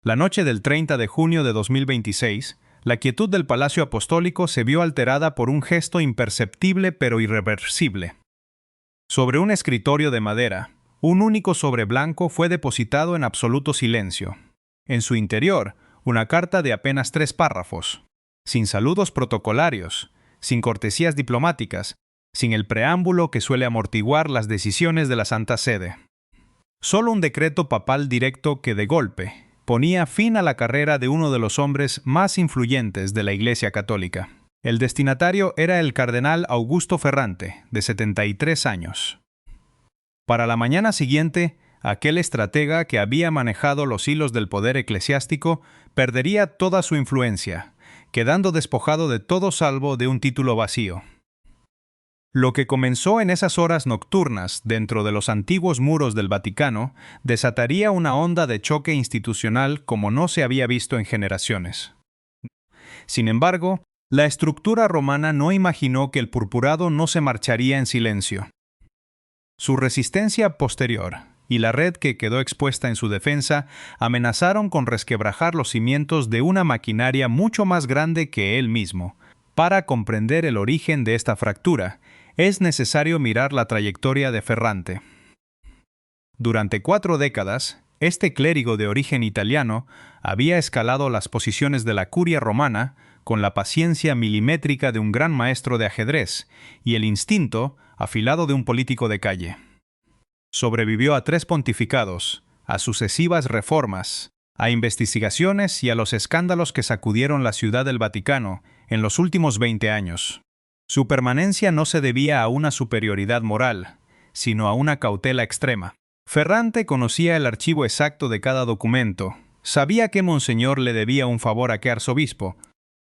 La noche del 30 de junio de 2026, la quietud del Palacio Apostólico se vio alterada por un gesto imperceptible pero irreversible. Sobre un escritorio de madera, un único sobre blanco fue depositado en absoluto silencio. En su interior, una carta de apenas 3 párrafos, sin saludos protocolarios, sin cortesías diplomáticas, sin el preámbulo que suele amortiguar las decisiones de la Santa Sede. Solo un decreto papal directo que, de golpe, ponía fin a la carrera de uno de los hombres más influyentes de la Iglesia Católica. El destinatario era el cardenal Augusto Ferrante, de 73 años. Para la mañana siguiente, aquel estratega que había manejado los hilos del poder eclesiástico perdería toda su influencia, quedando despojado de todo salvo de un título vacío. Lo que comenzó en esas horas nocturnas dentro de los antiguos muros del Vaticano desataría una onda de choque institucional como no se había visto en generaciones. Sin embargo, la estructura romana no imaginó que el purpurado no se marcharía en silencio. Su resistencia posterior y la red que quedó expuesta en su defensa amenazaron con resquebrajar los cimientos de una maquinaria mucho más grande que él mismo. Para comprender el origen de esta fractura, es necesario mirar la trayectoria de Ferrante. Durante 4 décadas, este clérigo de origen italiano había escalado las posiciones de la curia romana con la paciencia milimétrica de un gran maestro de ajedrez y el instinto afilado de un político de calle. Sobrevivió a 3 pontificados, a sucesivas reformas, a investigaciones y a los escándalos que sacudieron la ciudad del Vaticano en los últimos 20 años. Su permanencia no se debía a una superioridad moral, sino a una cautela extrema. Ferrante conocía el archivo exacto de cada documento, sabía que Monseñor le debía un favor a qué arzobispo,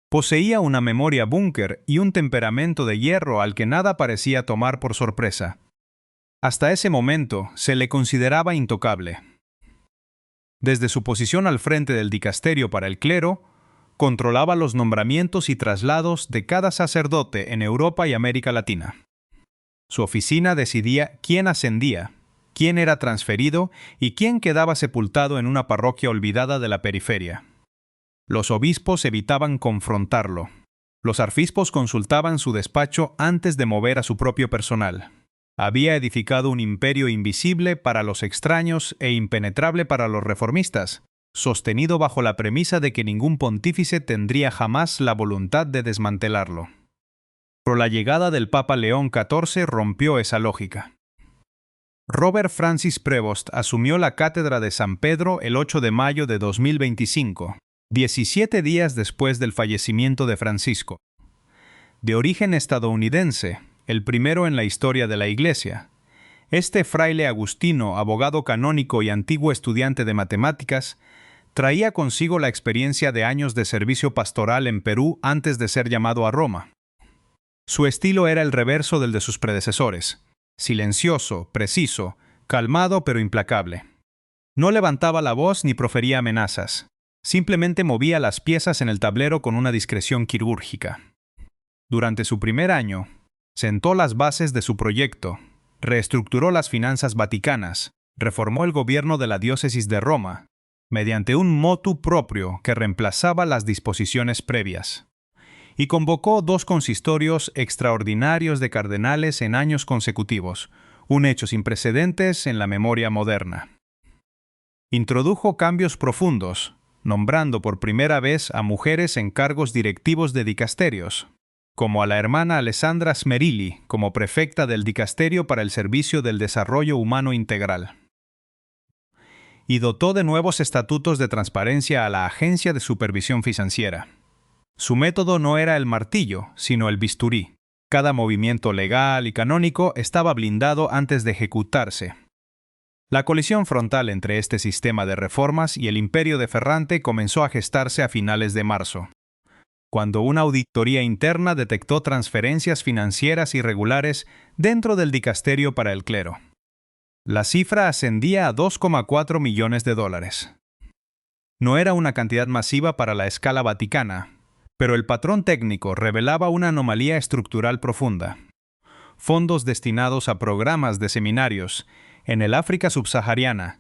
poseía una memoria búnker y un temperamento de hierro al que nada parecía tomar por sorpresa. Hasta ese momento se le consideraba intocable. Desde su posición al frente del dicasterio para el clero, controlaba los nombramientos y traslados de cada sacerdote en Europa y América Latina. Su oficina decidía quién ascendía, quién era transferido y quién quedaba sepultado en una parroquia olvidada de la periferia. Los obispos evitaban confrontarlo. Los arzobispos consultaban su despacho antes de mover a su propio personal. Había edificado un imperio invisible para los extraños e impenetrable para los reformistas, sostenido bajo la premisa de que ningún pontífice tendría jamás la voluntad de desmantelarlo. Pero la llegada del Papa León XIV rompió esa lógica. Robert Francis Prevost asumió la cátedra de San Pedro el 8 de mayo de 2025, 17 días después del fallecimiento de Francisco. De origen estadounidense, el primero en la historia de la Iglesia, este fraile agustino, abogado canónico y antiguo estudiante de matemáticas, traía consigo la experiencia de años de servicio pastoral en Perú antes de ser llamado a Roma. Su estilo era el reverso del de sus predecesores, silencioso, preciso, calmado pero implacable. No levantaba la voz ni profería amenazas, simplemente movía las piezas en el tablero con una discreción quirúrgica. Durante su primer año, sentó las bases de su proyecto, reestructuró las finanzas vaticanas, reformó el gobierno de la diócesis de Roma, mediante un motu proprio que reemplazaba las disposiciones previas, y convocó 2 consistorios extraordinarios de cardenales en años consecutivos, un hecho sin precedentes en la memoria moderna. Introdujo cambios profundos, nombrando por primera vez a mujeres en cargos directivos de dicasterios, como a la hermana Alessandra Smerilli como prefecta del Dicasterio para el Servicio del Desarrollo Humano Integral. Y dotó de nuevos estatutos de transparencia a la Agencia de Supervisión Financiera. Su método no era el martillo, sino el bisturí. Cada movimiento legal y canónico estaba blindado antes de ejecutarse. La colisión frontal entre este sistema de reformas y el imperio de Ferrante comenzó a gestarse a finales de marzo, cuando una auditoría interna detectó transferencias financieras irregulares dentro del dicasterio para el clero. La cifra ascendía a $2,4 millones. No era una cantidad masiva para la escala vaticana, pero el patrón técnico revelaba una anomalía estructural profunda. Fondos destinados a programas de seminarios en el África subsahariana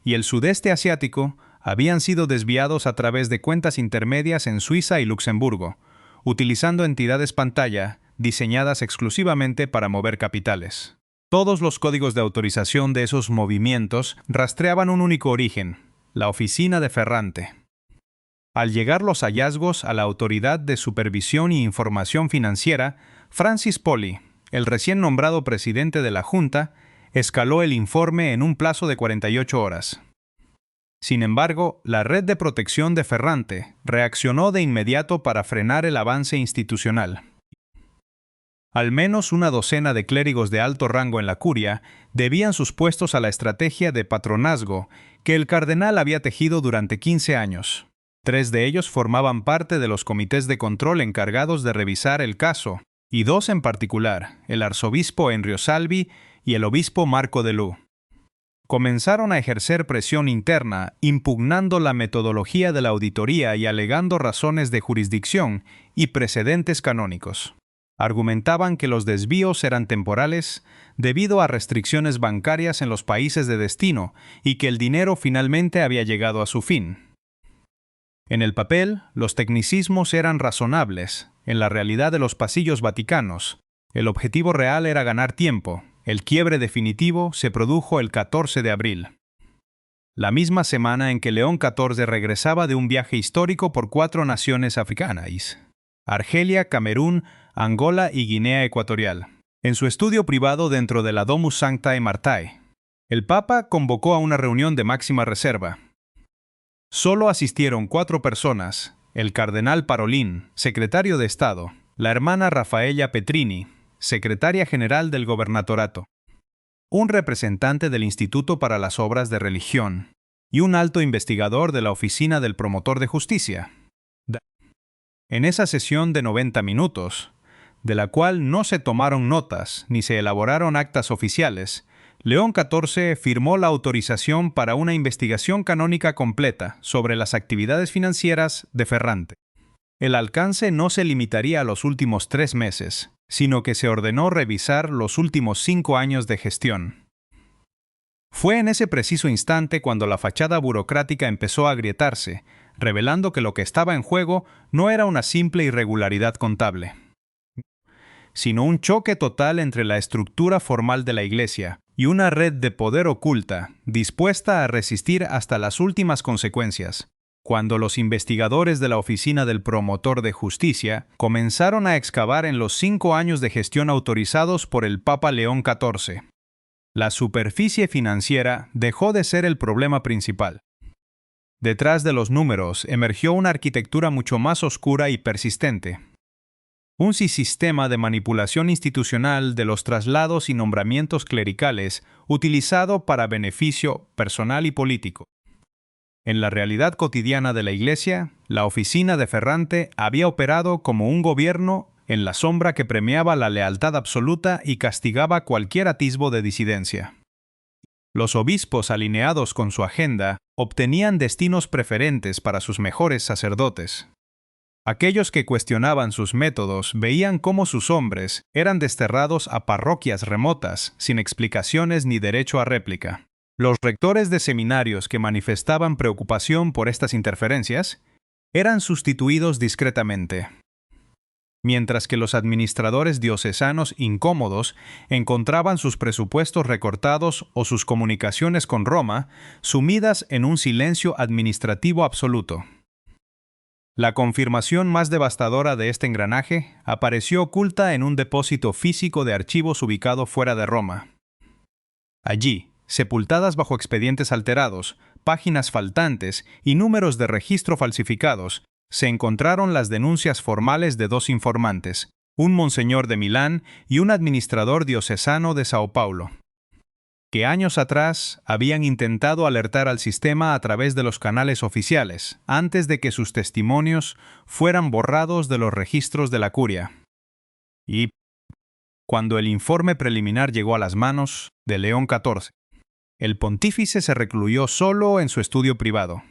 y el sudeste asiático habían sido desviados a través de cuentas intermedias en Suiza y Luxemburgo, utilizando entidades pantalla diseñadas exclusivamente para mover capitales. Todos los códigos de autorización de esos movimientos rastreaban un único origen: la oficina de Ferrante. Al llegar los hallazgos a la Autoridad de Supervisión y Información Financiera, Francis Polly, el recién nombrado presidente de la Junta, escaló el informe en un plazo de 48 horas. Sin embargo, la red de protección de Ferrante reaccionó de inmediato para frenar el avance institucional. Al menos una docena de clérigos de alto rango en la curia debían sus puestos a la estrategia de patronazgo que el cardenal había tejido durante 15 años. 3 de ellos formaban parte de los comités de control encargados de revisar el caso, y 2 en particular, el arzobispo Enrio Salvi y el obispo Marco de Lú. Comenzaron a ejercer presión interna, impugnando la metodología de la auditoría y alegando razones de jurisdicción y precedentes canónicos. Argumentaban que los desvíos eran temporales debido a restricciones bancarias en los países de destino y que el dinero finalmente había llegado a su fin. En el papel, los tecnicismos eran razonables. En la realidad de los pasillos vaticanos, el objetivo real era ganar tiempo. El quiebre definitivo se produjo el 14 de abril. La misma semana en que León XIV regresaba de un viaje histórico por 4 naciones africanas: Argelia, Camerún, Angola y Guinea Ecuatorial. En su estudio privado dentro de la Domus Sanctae Martae, el Papa convocó a una reunión de máxima reserva. Solo asistieron 4 personas: el cardenal Parolin, secretario de Estado; la hermana Raffaella Petrini, secretaria general del gobernatorato; un representante del Instituto para las Obras de Religión; y un alto investigador de la Oficina del Promotor de Justicia. En esa sesión de 90 minutos, de la cual no se tomaron notas ni se elaboraron actas oficiales, León XIV firmó la autorización para una investigación canónica completa sobre las actividades financieras de Ferrante. El alcance no se limitaría a los últimos 3 meses, sino que se ordenó revisar los últimos 5 años de gestión. Fue en ese preciso instante cuando la fachada burocrática empezó a agrietarse, revelando que lo que estaba en juego no era una simple irregularidad contable, sino un choque total entre la estructura formal de la Iglesia y una red de poder oculta, dispuesta a resistir hasta las últimas consecuencias. Cuando los investigadores de la Oficina del Promotor de Justicia comenzaron a excavar en los 5 años de gestión autorizados por el Papa León XIV, la superficie financiera dejó de ser el problema principal. Detrás de los números emergió una arquitectura mucho más oscura y persistente. Un sistema de manipulación institucional de los traslados y nombramientos clericales utilizado para beneficio personal y político. En la realidad cotidiana de la Iglesia, la oficina de Ferrante había operado como un gobierno en la sombra que premiaba la lealtad absoluta y castigaba cualquier atisbo de disidencia. Los obispos, alineados con su agenda, obtenían destinos preferentes para sus mejores sacerdotes. Aquellos que cuestionaban sus métodos veían cómo sus hombres eran desterrados a parroquias remotas, sin explicaciones ni derecho a réplica. Los rectores de seminarios que manifestaban preocupación por estas interferencias eran sustituidos discretamente, mientras que los administradores diocesanos incómodos encontraban sus presupuestos recortados o sus comunicaciones con Roma sumidas en un silencio administrativo absoluto. La confirmación más devastadora de este engranaje apareció oculta en un depósito físico de archivos ubicado fuera de Roma. Allí, sepultadas bajo expedientes alterados, páginas faltantes y números de registro falsificados, se encontraron las denuncias formales de 2 informantes, un monseñor de Milán y un administrador diocesano de Sao Paulo, que años atrás habían intentado alertar al sistema a través de los canales oficiales, antes de que sus testimonios fueran borrados de los registros de la curia. Y cuando el informe preliminar llegó a las manos de León XIV, el pontífice se recluyó solo en su estudio privado.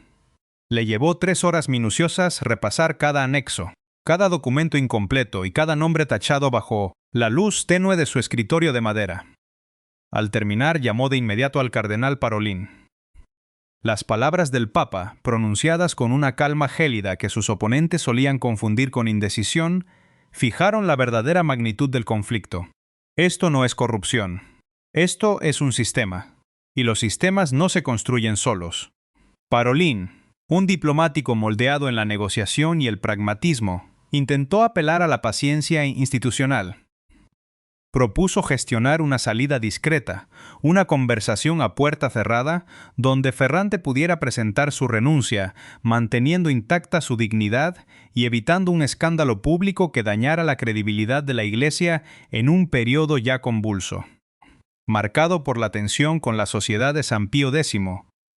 Le llevó 3 horas minuciosas repasar cada anexo, cada documento incompleto y cada nombre tachado bajo la luz tenue de su escritorio de madera. Al terminar, llamó de inmediato al cardenal Parolin. Las palabras del Papa, pronunciadas con una calma gélida que sus oponentes solían confundir con indecisión, fijaron la verdadera magnitud del conflicto. Esto no es corrupción. Esto es un sistema. Y los sistemas no se construyen solos. Parolin, un diplomático moldeado en la negociación y el pragmatismo, intentó apelar a la paciencia institucional. Propuso gestionar una salida discreta, una conversación a puerta cerrada, donde Ferrante pudiera presentar su renuncia, manteniendo intacta su dignidad y evitando un escándalo público que dañara la credibilidad de la Iglesia en un periodo ya convulso, marcado por la tensión con la sociedad de San Pío X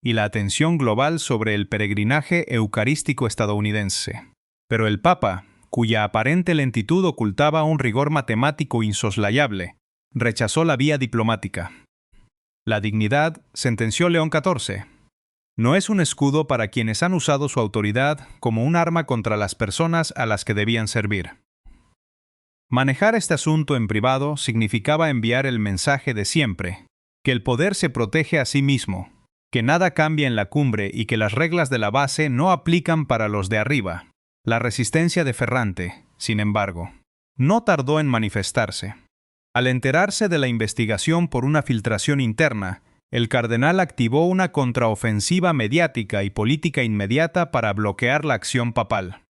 y la atención global sobre el peregrinaje eucarístico estadounidense. Pero el Papa, cuya aparente lentitud ocultaba un rigor matemático insoslayable, rechazó la vía diplomática. La dignidad, sentenció León XIV, no es un escudo para quienes han usado su autoridad como un arma contra las personas a las que debían servir. Manejar este asunto en privado significaba enviar el mensaje de siempre, que el poder se protege a sí mismo, que nada cambia en la cumbre y que las reglas de la base no aplican para los de arriba. La resistencia de Ferrante, sin embargo, no tardó en manifestarse. Al enterarse de la investigación por una filtración interna, el cardenal activó una contraofensiva mediática y política inmediata para bloquear la acción papal.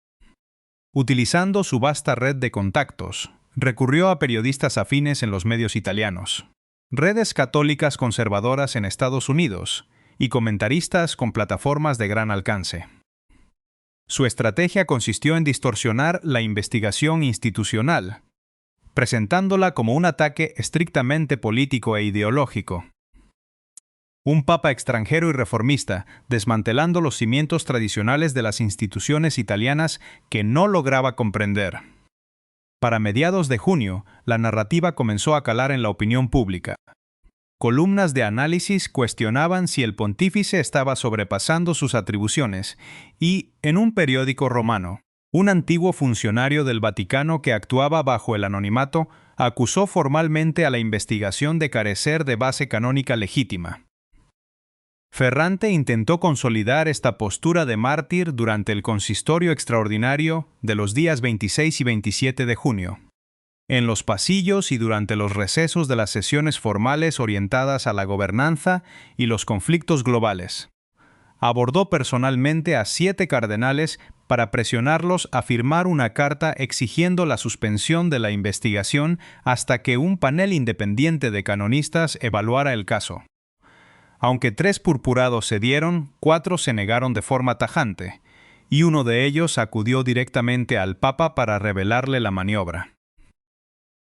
Utilizando su vasta red de contactos, recurrió a periodistas afines en los medios italianos, redes católicas conservadoras en Estados Unidos y comentaristas con plataformas de gran alcance. Su estrategia consistió en distorsionar la investigación institucional, presentándola como un ataque estrictamente político e ideológico. Un papa extranjero y reformista, desmantelando los cimientos tradicionales de las instituciones italianas que no lograba comprender. Para mediados de junio, la narrativa comenzó a calar en la opinión pública. Columnas de análisis cuestionaban si el pontífice estaba sobrepasando sus atribuciones y, en un periódico romano, un antiguo funcionario del Vaticano que actuaba bajo el anonimato acusó formalmente a la investigación de carecer de base canónica legítima. Ferrante intentó consolidar esta postura de mártir durante el consistorio extraordinario de los días 26 y 27 de junio. En los pasillos y durante los recesos de las sesiones formales orientadas a la gobernanza y los conflictos globales. Abordó personalmente a 7 cardenales para presionarlos a firmar una carta exigiendo la suspensión de la investigación hasta que un panel independiente de canonistas evaluara el caso. Aunque 3 purpurados cedieron, 4 se negaron de forma tajante, y uno de ellos acudió directamente al Papa para revelarle la maniobra.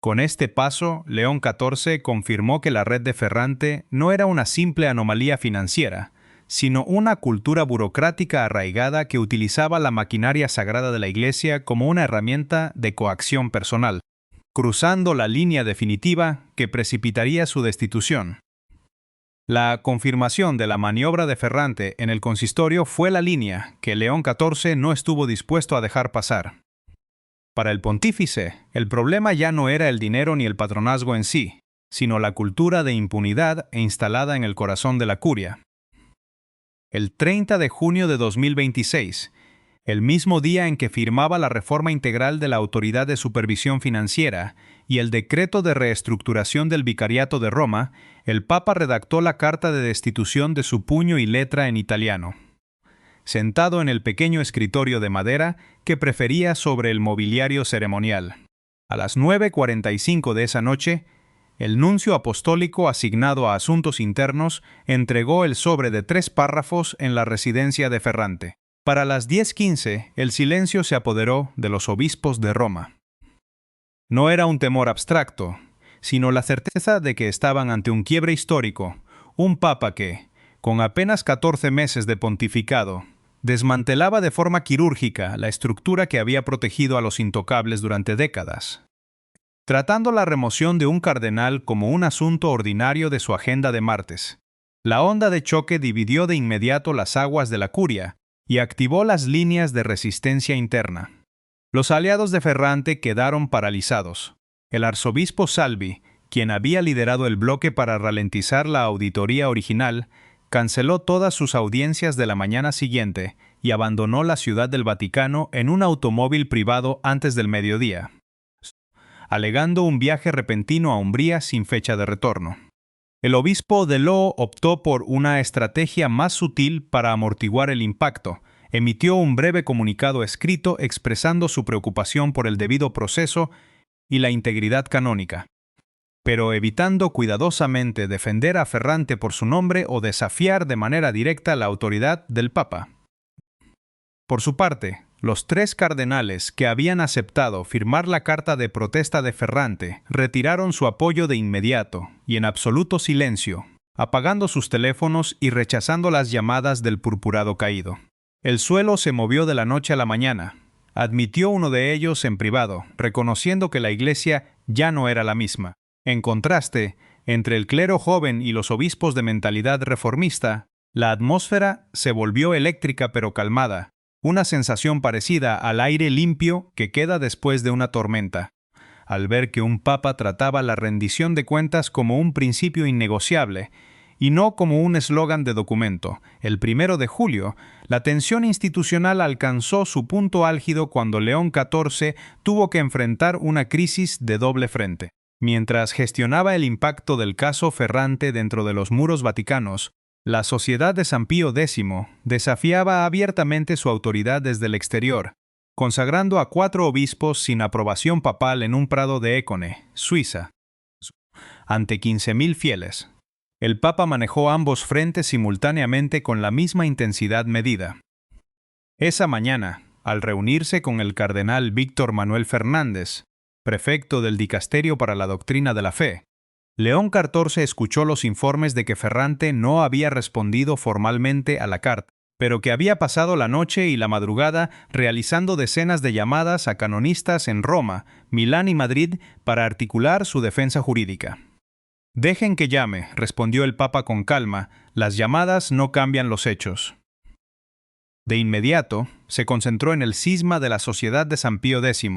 Con este paso, León XIV confirmó que la red de Ferrante no era una simple anomalía financiera, sino una cultura burocrática arraigada que utilizaba la maquinaria sagrada de la Iglesia como una herramienta de coacción personal, cruzando la línea definitiva que precipitaría su destitución. La confirmación de la maniobra de Ferrante en el consistorio fue la línea que León XIV no estuvo dispuesto a dejar pasar. Para el pontífice, el problema ya no era el dinero ni el patronazgo en sí, sino la cultura de impunidad instalada en el corazón de la curia. El 30 de junio de 2026, el mismo día en que firmaba la reforma integral de la Autoridad de Supervisión Financiera y el decreto de reestructuración del Vicariato de Roma, el Papa redactó la carta de destitución de su puño y letra en italiano. Sentado en el pequeño escritorio de madera que prefería sobre el mobiliario ceremonial. A las 9:45 de esa noche, el nuncio apostólico asignado a asuntos internos entregó el sobre de 3 párrafos en la residencia de Ferrante. Para las 10:15, el silencio se apoderó de los obispos de Roma. No era un temor abstracto, sino la certeza de que estaban ante un quiebre histórico, un papa que, con apenas 14 meses de pontificado, desmantelaba de forma quirúrgica la estructura que había protegido a los intocables durante décadas. Tratando la remoción de un cardenal como un asunto ordinario de su agenda de martes, la onda de choque dividió de inmediato las aguas de la curia y activó las líneas de resistencia interna. Los aliados de Ferrante quedaron paralizados. El arzobispo Salvi, quien había liderado el bloque para ralentizar la auditoría original, canceló todas sus audiencias de la mañana siguiente y abandonó la Ciudad del Vaticano en un automóvil privado antes del mediodía, alegando un viaje repentino a Umbría sin fecha de retorno. El obispo de Loo optó por una estrategia más sutil para amortiguar el impacto. Emitió un breve comunicado escrito expresando su preocupación por el debido proceso y la integridad canónica, pero evitando cuidadosamente defender a Ferrante por su nombre o desafiar de manera directa la autoridad del Papa. Por su parte, los 3 cardenales que habían aceptado firmar la carta de protesta de Ferrante retiraron su apoyo de inmediato y en absoluto silencio, apagando sus teléfonos y rechazando las llamadas del purpurado caído. El suelo se movió de la noche a la mañana, admitió uno de ellos en privado, reconociendo que la Iglesia ya no era la misma. En contraste, entre el clero joven y los obispos de mentalidad reformista, la atmósfera se volvió eléctrica pero calmada, una sensación parecida al aire limpio que queda después de una tormenta, al ver que un papa trataba la rendición de cuentas como un principio innegociable y no como un eslogan de documento. El 1 de julio, la tensión institucional alcanzó su punto álgido cuando León XIV tuvo que enfrentar una crisis de doble frente. Mientras gestionaba el impacto del caso Ferrante dentro de los muros vaticanos, la Sociedad de San Pío X desafiaba abiertamente su autoridad desde el exterior, consagrando a 4 obispos sin aprobación papal en un prado de Écone, Suiza, ante 15.000 fieles. El Papa manejó ambos frentes simultáneamente con la misma intensidad medida. Esa mañana, al reunirse con el cardenal Víctor Manuel Fernández, prefecto del Dicasterio para la Doctrina de la Fe, León XIV escuchó los informes de que Ferrante no había respondido formalmente a la carta, pero que había pasado la noche y la madrugada realizando decenas de llamadas a canonistas en Roma, Milán y Madrid para articular su defensa jurídica. «Dejen que llame», respondió el Papa con calma, «las llamadas no cambian los hechos». De inmediato, se concentró en el cisma de la Sociedad de San Pío X,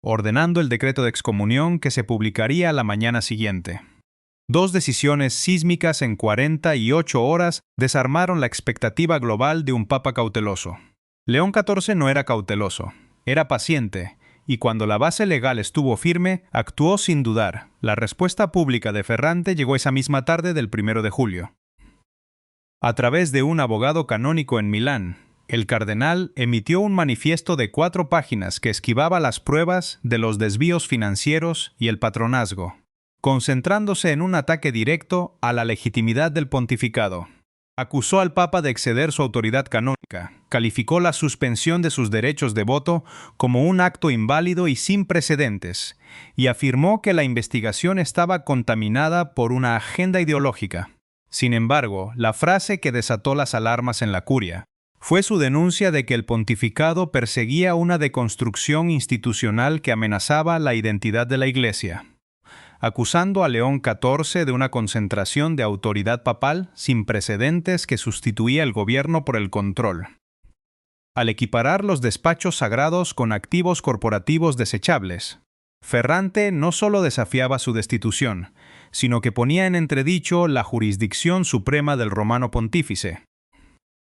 ordenando el decreto de excomunión que se publicaría la mañana siguiente. 2 decisiones sísmicas en 48 horas desarmaron la expectativa global de un papa cauteloso. León XIV no era cauteloso, era paciente, y cuando la base legal estuvo firme, actuó sin dudar. La respuesta pública de Ferrante llegó esa misma tarde del 1 de julio. A través de un abogado canónico en Milán, el cardenal emitió un manifiesto de 4 páginas que esquivaba las pruebas de los desvíos financieros y el patronazgo, concentrándose en un ataque directo a la legitimidad del pontificado. Acusó al Papa de exceder su autoridad canónica, calificó la suspensión de sus derechos de voto como un acto inválido y sin precedentes, y afirmó que la investigación estaba contaminada por una agenda ideológica. Sin embargo, la frase que desató las alarmas en la curia fue su denuncia de que el pontificado perseguía una deconstrucción institucional que amenazaba la identidad de la Iglesia, acusando a León XIV de una concentración de autoridad papal sin precedentes que sustituía el gobierno por el control. Al equiparar los despachos sagrados con activos corporativos desechables, Ferrante no solo desafiaba su destitución, sino que ponía en entredicho la jurisdicción suprema del romano pontífice.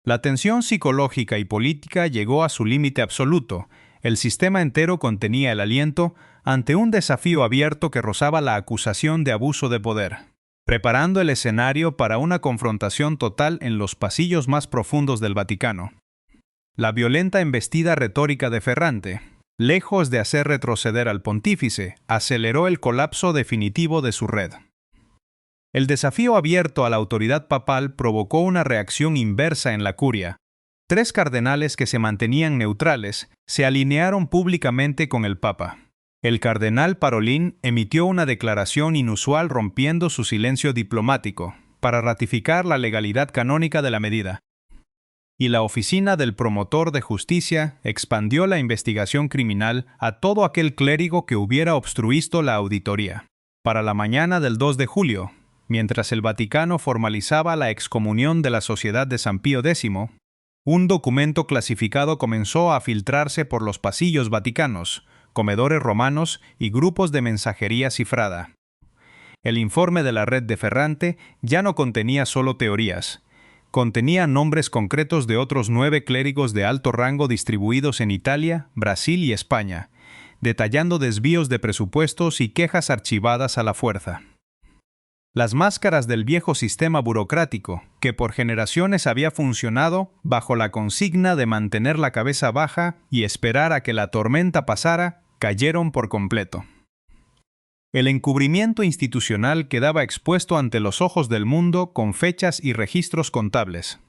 La tensión psicológica y política llegó a su límite absoluto. El sistema entero contenía el aliento ante un desafío abierto que rozaba la acusación de abuso de poder, preparando el escenario para una confrontación total en los pasillos más profundos del Vaticano. La violenta embestida retórica de Ferrante, lejos de hacer retroceder al pontífice, aceleró el colapso definitivo de su red. El desafío abierto a la autoridad papal provocó una reacción inversa en la curia. 3 cardenales que se mantenían neutrales se alinearon públicamente con el Papa. El cardenal Parolin emitió una declaración inusual rompiendo su silencio diplomático para ratificar la legalidad canónica de la medida. Y la oficina del promotor de justicia expandió la investigación criminal a todo aquel clérigo que hubiera obstruido la auditoría. Para la mañana del 2 de julio, mientras el Vaticano formalizaba la excomunión de la Sociedad de San Pío X, un documento clasificado comenzó a filtrarse por los pasillos vaticanos, comedores romanos y grupos de mensajería cifrada. El informe de la red de Ferrante ya no contenía solo teorías. contenía nombres concretos de otros 9 clérigos de alto rango distribuidos en Italia, Brasil y España, detallando desvíos de presupuestos y quejas archivadas a la fuerza. Las máscaras del viejo sistema burocrático, que por generaciones había funcionado bajo la consigna de mantener la cabeza baja y esperar a que la tormenta pasara, cayeron por completo. El encubrimiento institucional quedaba expuesto ante los ojos del mundo con fechas y registros contables.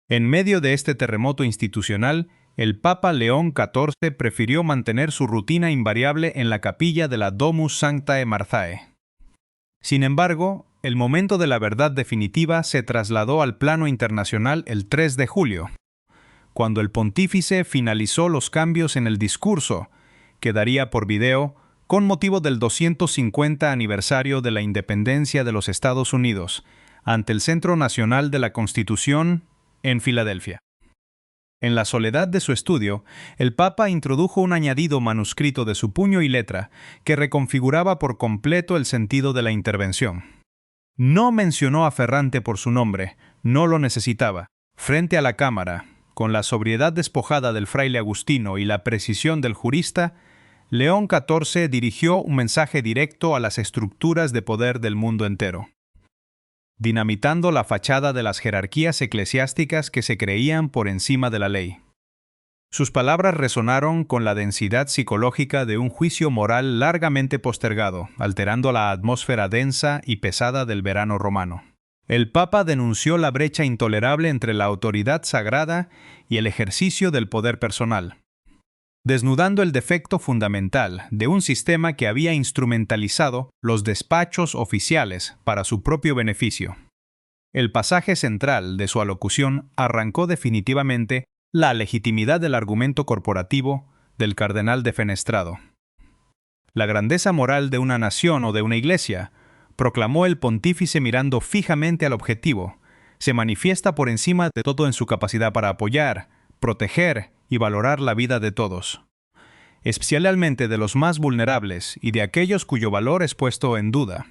En medio de este terremoto institucional, el Papa León XIV prefirió mantener su rutina invariable en la capilla de la Domus Sanctae Marthae. Sin embargo, el momento de la verdad definitiva se trasladó al plano internacional el 3 de julio, cuando el pontífice finalizó los cambios en el discurso, que daría por video, con motivo del 250 aniversario de la independencia de los Estados Unidos, ante el Centro Nacional de la Constitución, en Filadelfia. En la soledad de su estudio, el Papa introdujo un añadido manuscrito de su puño y letra que reconfiguraba por completo el sentido de la intervención. No mencionó a Ferrante por su nombre, no lo necesitaba. Frente a la cámara, con la sobriedad despojada del fraile agustino y la precisión del jurista, León XIV dirigió un mensaje directo a las estructuras de poder del mundo entero, dinamitando la fachada de las jerarquías eclesiásticas que se creían por encima de la ley. Sus palabras resonaron con la densidad psicológica de un juicio moral largamente postergado, alterando la atmósfera densa y pesada del verano romano. El Papa denunció la brecha intolerable entre la autoridad sagrada y el ejercicio del poder personal, desnudando el defecto fundamental de un sistema que había instrumentalizado los despachos oficiales para su propio beneficio. El pasaje central de su alocución arrancó definitivamente la legitimidad del argumento corporativo del cardenal defenestrado. La grandeza moral de una nación o de una iglesia, proclamó el pontífice mirando fijamente al objetivo, se manifiesta por encima de todo en su capacidad para apoyar, proteger y valorar la vida de todos, especialmente de los más vulnerables y de aquellos cuyo valor es puesto en duda.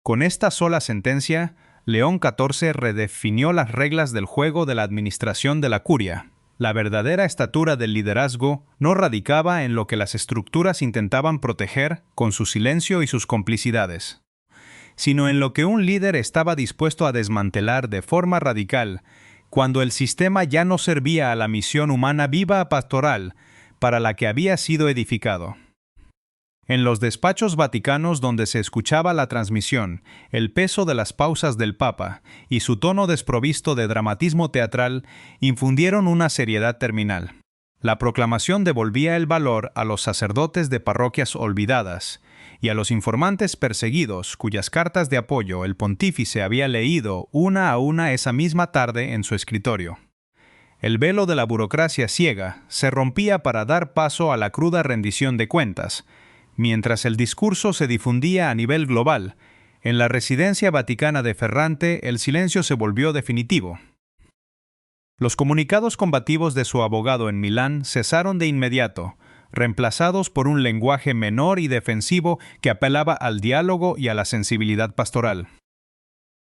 Con esta sola sentencia, León XIV redefinió las reglas del juego de la administración de la curia. La verdadera estatura del liderazgo no radicaba en lo que las estructuras intentaban proteger con su silencio y sus complicidades, sino en lo que un líder estaba dispuesto a desmantelar de forma radical cuando el sistema ya no servía a la misión humana viva pastoral para la que había sido edificado. En los despachos vaticanos donde se escuchaba la transmisión, el peso de las pausas del Papa y su tono desprovisto de dramatismo teatral infundieron una seriedad terminal. La proclamación devolvía el valor a los sacerdotes de parroquias olvidadas y a los informantes perseguidos cuyas cartas de apoyo el pontífice había leído una a una esa misma tarde en su escritorio. El velo de la burocracia ciega se rompía para dar paso a la cruda rendición de cuentas. Mientras el discurso se difundía a nivel global, en la residencia vaticana de Ferrante el silencio se volvió definitivo. Los comunicados combativos de su abogado en Milán cesaron de inmediato, reemplazados por un lenguaje menor y defensivo que apelaba al diálogo y a la sensibilidad pastoral.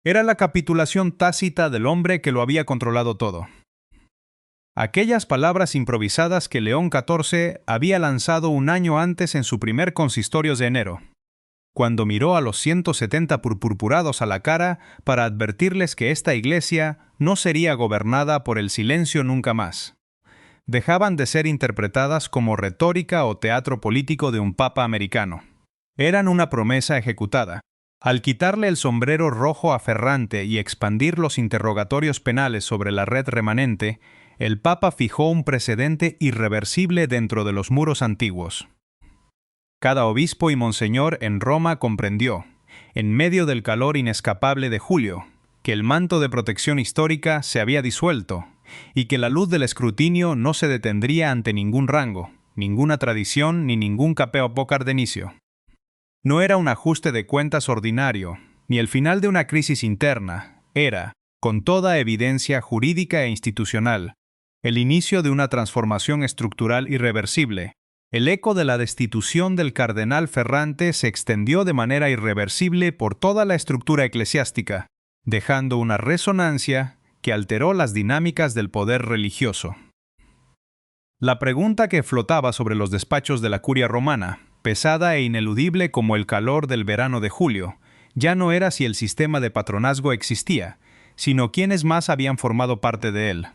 Era la capitulación tácita del hombre que lo había controlado todo. Aquellas palabras improvisadas que León XIV había lanzado un año antes en su primer consistorio de enero, cuando miró a los 170 purpurados a la cara para advertirles que esta iglesia no sería gobernada por el silencio nunca más. Dejaban de ser interpretadas como retórica o teatro político de un papa americano. Eran una promesa ejecutada. Al quitarle el sombrero rojo a Ferrante y expandir los interrogatorios penales sobre la red remanente, el Papa fijó un precedente irreversible dentro de los muros antiguos. Cada obispo y monseñor en Roma comprendió, en medio del calor inescapable de julio, que el manto de protección histórica se había disuelto y que la luz del escrutinio no se detendría ante ningún rango, ninguna tradición ni ningún capeo cardenalicio. No era un ajuste de cuentas ordinario, ni el final de una crisis interna, era, con toda evidencia jurídica e institucional, el inicio de una transformación estructural irreversible. El eco de la destitución del cardenal Ferrante se extendió de manera irreversible por toda la estructura eclesiástica, dejando una resonancia que alteró las dinámicas del poder religioso. La pregunta que flotaba sobre los despachos de la curia romana, pesada e ineludible como el calor del verano de julio, ya no era si el sistema de patronazgo existía, sino quiénes más habían formado parte de él.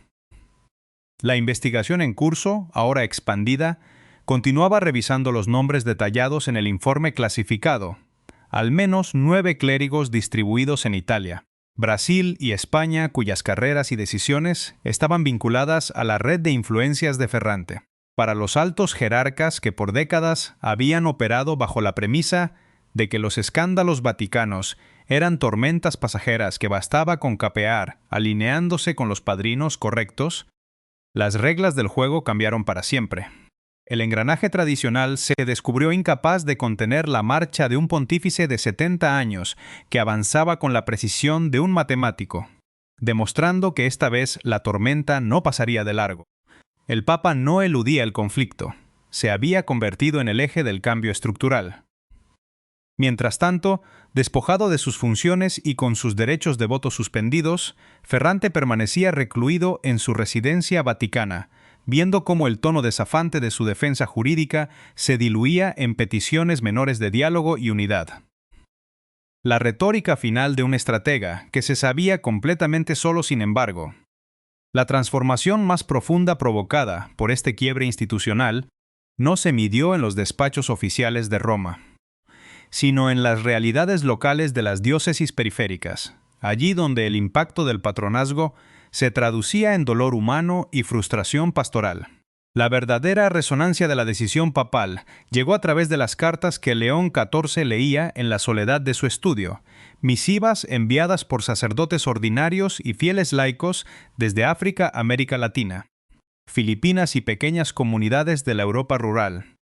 La investigación en curso, ahora expandida, continuaba revisando los nombres detallados en el informe clasificado, al menos 9 clérigos distribuidos en Italia, Brasil y España, cuyas carreras y decisiones estaban vinculadas a la red de influencias de Ferrante. Para los altos jerarcas que por décadas habían operado bajo la premisa de que los escándalos vaticanos eran tormentas pasajeras que bastaba con capear, alineándose con los padrinos correctos, las reglas del juego cambiaron para siempre. El engranaje tradicional se descubrió incapaz de contener la marcha de un pontífice de 70 años que avanzaba con la precisión de un matemático, demostrando que esta vez la tormenta no pasaría de largo. El Papa no eludía el conflicto, se había convertido en el eje del cambio estructural. Mientras tanto, despojado de sus funciones y con sus derechos de voto suspendidos, Ferrante permanecía recluido en su residencia vaticana, viendo cómo el tono desafante de su defensa jurídica se diluía en peticiones menores de diálogo y unidad. La retórica final de un estratega que se sabía completamente solo, sin embargo. La transformación más profunda provocada por este quiebre institucional no se midió en los despachos oficiales de Roma, sino en las realidades locales de las diócesis periféricas, allí donde el impacto del patronazgo se traducía en dolor humano y frustración pastoral. La verdadera resonancia de la decisión papal llegó a través de las cartas que León XIV leía en la soledad de su estudio, misivas enviadas por sacerdotes ordinarios y fieles laicos desde África a América Latina, Filipinas y pequeñas comunidades de la Europa rural.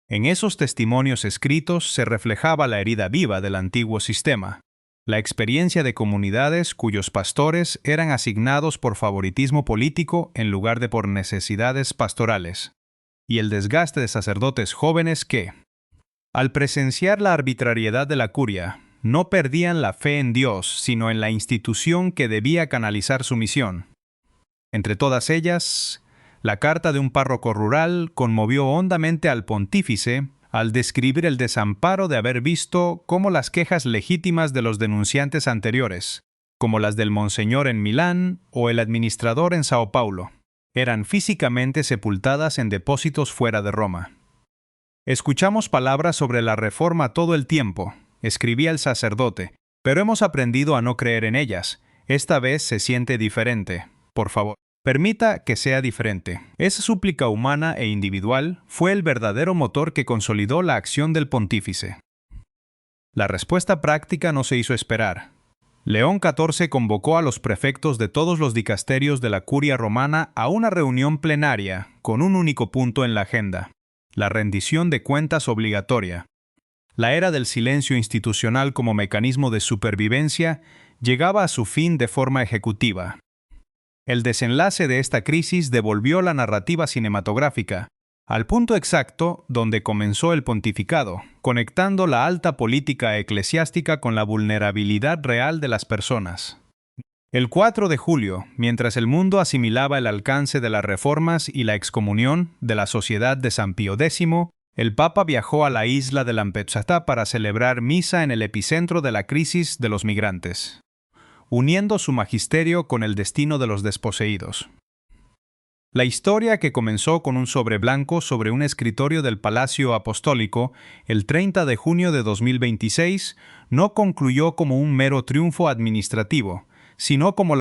En esos testimonios escritos se reflejaba la herida viva del antiguo sistema, la experiencia de comunidades cuyos pastores eran asignados por favoritismo político en lugar de por necesidades pastorales, y el desgaste de sacerdotes jóvenes que, al presenciar la arbitrariedad de la curia, no perdían la fe en Dios, sino en la institución que debía canalizar su misión. Entre todas ellas, la carta de un párroco rural conmovió hondamente al pontífice al describir el desamparo de haber visto cómo las quejas legítimas de los denunciantes anteriores, como las del monseñor en Milán o el administrador en Sao Paulo, eran físicamente sepultadas en depósitos fuera de Roma. Escuchamos palabras sobre la reforma todo el tiempo, escribía el sacerdote, pero hemos aprendido a no creer en ellas. Esta vez se siente diferente. Por favor, permita que sea diferente. Esa súplica humana e individual fue el verdadero motor que consolidó la acción del pontífice. La respuesta práctica no se hizo esperar. León XIV convocó a los prefectos de todos los dicasterios de la curia romana a una reunión plenaria con un único punto en la agenda: la rendición de cuentas obligatoria. La era del silencio institucional como mecanismo de supervivencia llegaba a su fin de forma ejecutiva. El desenlace de esta crisis devolvió la narrativa cinematográfica al punto exacto donde comenzó el pontificado, conectando la alta política eclesiástica con la vulnerabilidad real de las personas. El 4 de julio, mientras el mundo asimilaba el alcance de las reformas y la excomunión de la Sociedad de San Pío X, el Papa viajó a la isla de Lampedusa para celebrar misa en el epicentro de la crisis de los migrantes, uniendo su magisterio con el destino de los desposeídos. La historia, que comenzó con un sobre blanco sobre un escritorio del Palacio Apostólico el 30 de junio de 2026, no concluyó como un mero triunfo administrativo, sino como